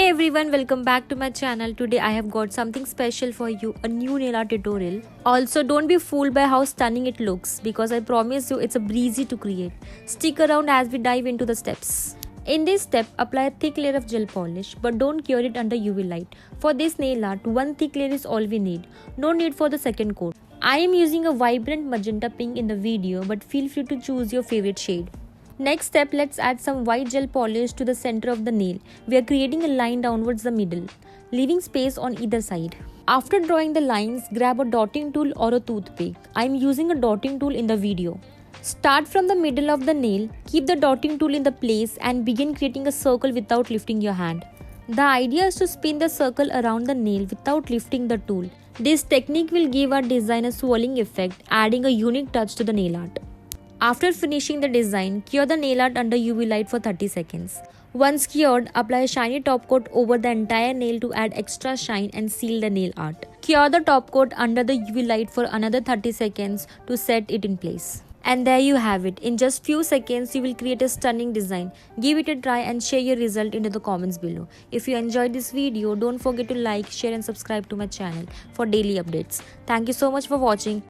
Hey everyone, welcome back to my channel. Today I have got something special for you, a new nail art tutorial. Also, don't be fooled by how stunning it looks because I promise you it's a breezy to create. Stick around as we dive into the steps. In this step, apply a thick layer of gel polish but don't cure it under UV light. For this nail art, one thick layer is all we need. No need for the second coat. I am using a vibrant magenta pink in the video, but feel free to choose your favorite shade. Next step, let's add some white gel polish to the center of the nail. We are creating a line downwards the middle, leaving space on either side. After drawing the lines, grab a dotting tool or a toothpick. I am using a dotting tool in the video. Start from the middle of the nail, keep the dotting tool in the place and begin creating a circle without lifting your hand. The idea is to spin the circle around the nail without lifting the tool. This technique will give our design a swirling effect, adding a unique touch to the nail art. After finishing the design, cure the nail art under UV light for 30 seconds. Once cured, apply a shiny top coat over the entire nail to add extra shine and seal the nail art. Cure the top coat under the UV light for another 30 seconds to set it in place. And there you have it. In just few seconds, you will create a stunning design. Give it a try and share your result into the comments below. If you enjoyed this video, don't forget to like, share and subscribe to my channel for daily updates. Thank you so much for watching.